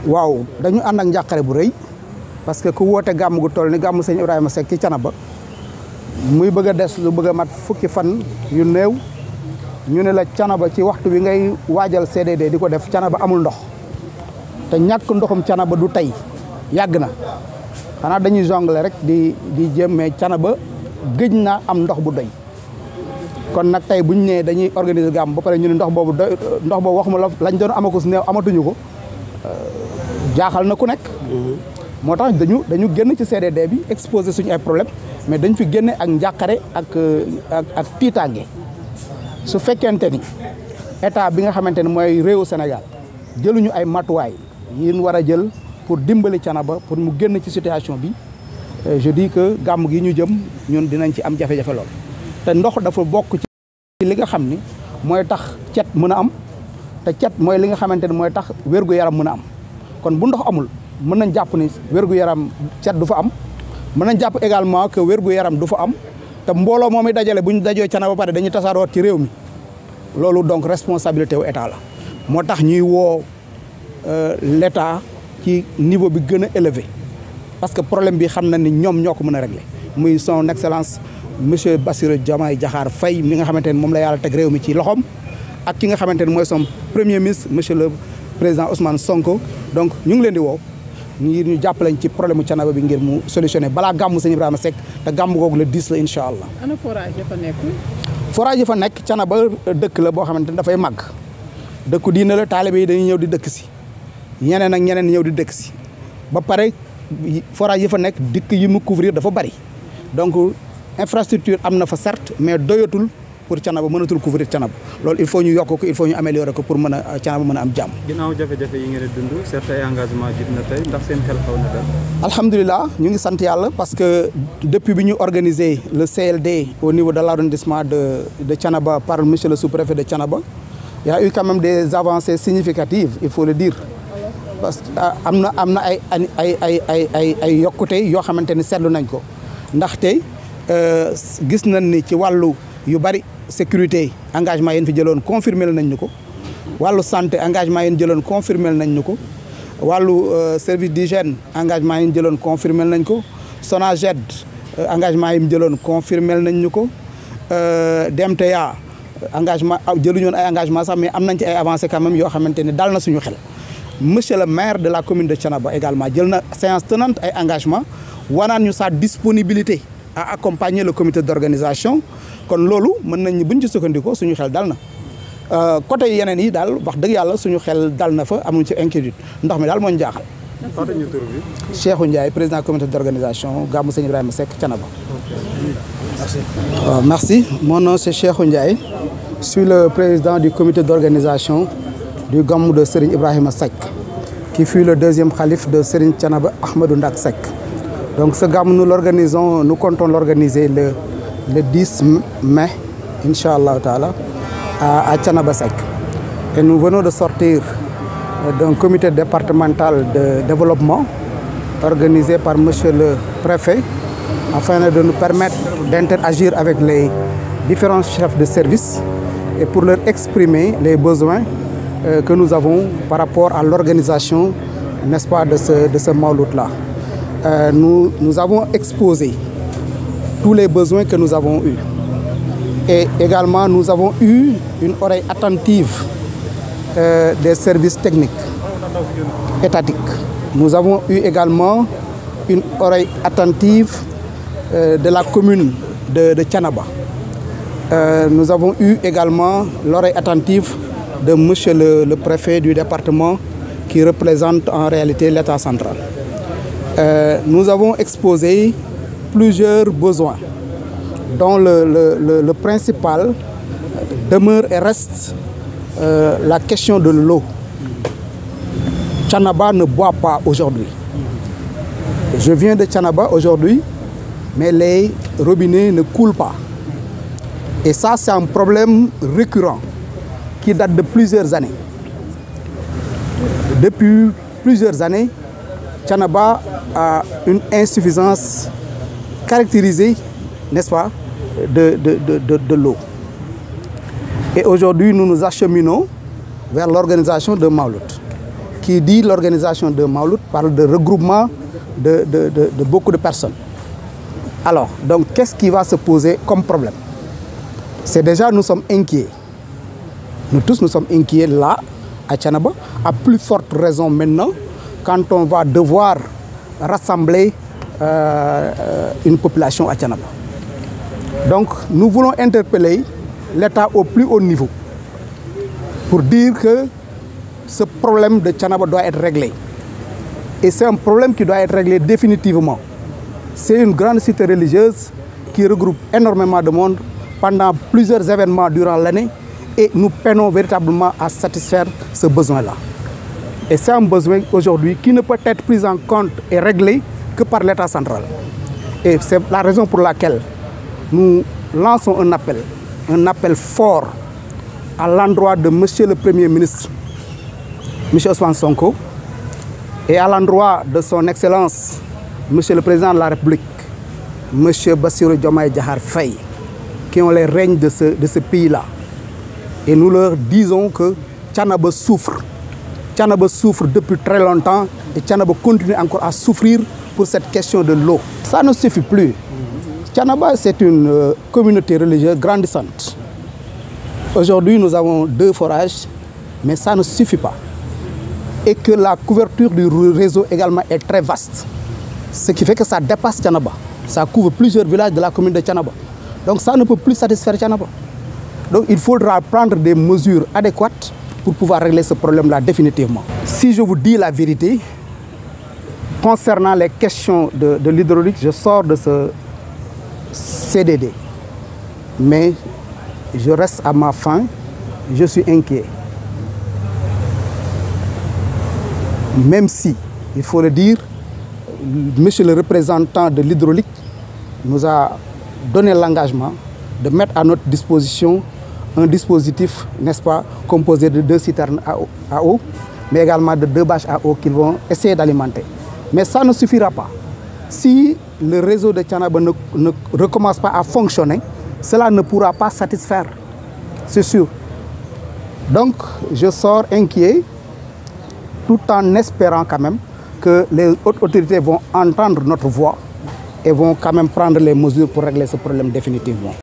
waaw dañu ànd ak njàqare bu rëy parce que ku woote gàmm gu toll ni gàmm sëñ Ibrahima Seck ci Thiénaba muy bëgg a des lu bëgg a mat fukki fan yu néew ñu ne la Thiénaba ci waxtu bi ngay waajal CDD di ko def Thiénaba amul ndox te ñàkk ndoxum Thiénaba du tey yàgg na xanaa dañuy jongle rek di jéem mais Thiénaba gëj naa am ndox bu doy kon nag tey bu ñu nee dañuy organiser gàmm ba pare ñu ne ndox boobu doy ndox boobu waxuma la lañ doon amakus néew amatuñu ko jaaxal na ku nekk. moo tax dañu génn ci CDD bi exposé suñu ay problème mais dañ fi génne ak njàqare ak tiitaange su fekkente ni état bi nga xamante ne mooy réewu Sénégal jëluñu ay matuwaay yi ñu war a jël pour dimbali Thiénaba pour mu génn ci situation bi je dis que gàmm gi ñu jëm ñun dinañ ci am jafe-jafe lool. te ndox dafa bokk ci li nga xam ni mooy tax cet mën a am te cet mooy li nga xamante ne mooy tax wér-gu-yaram mën a am kon bu ndox amul mën nañ jàpp ni wér-gu-yaram cet du fa am mën nañ jàpp également que wér-gu-yaram du fa am te mbooloo moom i dajale bu ñu dajoo Thiénaba ba pare dañuy tasaaroot ci réew mi loolu donc responsabilité wu état la moo tax ñuy woo l'état ci niveau bi gën a élevé parce que problème bi xam na ni ñoom ñoo ko mën a régler muy son excellence monsieur Bassirou Diomaye Diakhar Faye mi nga xamante ne moom la yàlla teg réew mi ci loxoom ak ki nga xamante ne mooy son premier ministre monsieur le président Ousmane Sonko donc ñu ngi leen di woo ngir ñu jàppaleñ ci problème mu Thiénaba bi ngir mu solutionné balaa gàmmu sëñ Ibrahima Seck te gàmm googu le 10 la incha allah. ana forage yi fa nekk. forage yi fa nekk Thiénaba dëkk la boo xamante ne dafay màgg dëkku diine la taalibe yi dañuy ñëw di dëkk si ñeneen ak ñeneen ñëw di dëkk si ba pare forage yi fa nekk dëkk yi mu couvrir dafa bari donc infrastructure am na fa certes mais doyatul pour Thiénaba mënatul couvrir Thiénaba loolu il faut ñu yokk ko il faut ñu améliorer ko pour mën a Thiénaba mën a am jàmm. ginnaaw jafe-jafe yi ngeen di dund certains engagements jib na tey ndax seen xel xaw na dal. alhamdulilah ñu ngi sant yàlla parce que depuis bi ñu organisé le CLD au niveau de l'arrondissement de Thiénaba par monsieur le sous-préfet de Thiénaba il y a eu quand même des avancées significatives il faut le dire parce que am na ay yokkute yoo xamante ni seetlu nañ ko ndaxte gis nañ ni ci wàllu yu bari sécurité engagement yéen fi jëloon confirmé nañ ñu ko wàllu santé engagement yéen jëloon confirmé nañ ñu ko wàllu service d'hygiène engagement yéen jëloon confirmé nañ ko SONAGED engagement yi mu jëloon confirmé nañ ñu ko DMTA engagement jëluñoon ay engagement sax mais am nañ ci ay avancées quand même yoo xamante ne dal na suñu xel monsieur le maire de la commune de Thiénaba également jël na séance tenante ay engagement wanaan ñu sa disponibilité à accompagner le comité d'organisation kon loolu mën nañ buñ ci sukkandikoo suñu xel dal na côté yeneen yi daal wax dëgg yàlla suñu xel dal na fa amuñ ci inquiétude ndox mi daal moo ñu jaaxal. Cheikhou Ndiaye président comité d'organisation gàmmu sëñ Ibrahima Seck Thiénaba. Merci. Merci. Mon nom c'est Cheikhou Ndiaye. Je suis le président du comité d'organisation du gàmmu de Serigne Ibrahima Seck qui fut le deuxième khalife de Serigne Thiénaba Ahmadou Ndak Seck. Donc ce gàmmu nous comptons l'organiser le 10 mai, Inch'Allah Ta'ala, à Thiénaba Seck. Et nous venons de sortir d'un comité départemental de développement organisé par monsieur le préfet afin de nous permettre d'interagir avec les différents chefs de service et pour leur exprimer les besoins que nous avons par rapport à l'organisation, n'est-ce pas, de ce Mawlud-là. Nous avons exposé tous les besoins que nous avons eus. Et également, nous avons eu une oreille attentive des services techniques étatiques. Nous avons eu également une oreille attentive de la commune de Thiénaba. Nous avons eu également l'oreille attentive de monsieur le préfet du département qui représente en réalité l'État central. Nous avons exposé plusieurs besoins, dont le principal demeure et reste la question de l'eau. Thiénaba ne boit pas aujourd'hui. Je viens de Thiénaba aujourd'hui, mais les robinets ne coulent pas. Et ça, c'est un problème récurrent qui date de plusieurs années. Depuis plusieurs années, Thiénaba a une insuffisance caractérisée, n'est-ce pas, de l'eau. Et aujourd'hui, nous nous acheminons vers l'organisation de Mawlud, qui dit l'organisation de Mawlud parle de regroupement de beaucoup de personnes. Alors, donc, qu'est-ce qui va se poser comme problème? C'est déjà, nous sommes inquiets. Nous tous, nous sommes inquiets là, à Thiénaba, à plus forte raison maintenant, quand on va devoir rassembler une population à Thiénaba. Donc, nous voulons interpeller l'État au plus haut niveau pour dire que ce problème de Thiénaba doit être réglé. Et c'est un problème qui doit être réglé définitivement. C'est une grande cité religieuse qui regroupe énormément de monde pendant plusieurs événements durant l'année et nous peinons véritablement à satisfaire ce besoin-là. Et c'est un besoin aujourd'hui qui ne peut être pris en compte et réglé que par l'État central. Et c'est la raison pour laquelle nous lançons un appel fort à l'endroit de Monsieur le Premier ministre, M. Ousmane Sonko, et à l'endroit de son Excellence, Monsieur le Président de la République, M. Bassirou Diomaye Diakhar Faye, qui ont les règnes de ce pays-là. Et nous leur disons que Thiénaba souffre. Thiénaba souffre depuis très longtemps et Thiénaba continue encore à souffrir pour cette question de l'eau. Ça ne suffit plus. Thiénaba, c'est une communauté religieuse grandissante. Aujourd'hui, nous avons 2 forages, mais ça ne suffit pas. Et que la couverture du réseau également est très vaste. Ce qui fait que ça dépasse Thiénaba. Ça couvre plusieurs villages de la commune de Thiénaba. Donc ça ne peut plus satisfaire Thiénaba. Donc il faudra prendre des mesures adéquates pour pouvoir régler ce problème-là définitivement. Si je vous dis la vérité, concernant les questions de l'hydraulique, je sors de ce CDD. Mais je reste à ma faim, je suis inquiet. Même si, il faut le dire, monsieur le représentant de l'hydraulique nous a donné l'engagement de mettre à notre disposition un dispositif, n'est-ce pas, composé de 2 citernes à eau, mais également de 2 bâches à eau qu'ils vont essayer d'alimenter. Mais ça ne suffira pas. Si le réseau de Thiénaba ne recommence pas à fonctionner, cela ne pourra pas satisfaire, c'est sûr. Donc, je sors inquiet, tout en espérant quand même que les hautes autorités vont entendre notre voix et vont quand même prendre les mesures pour régler ce problème définitivement.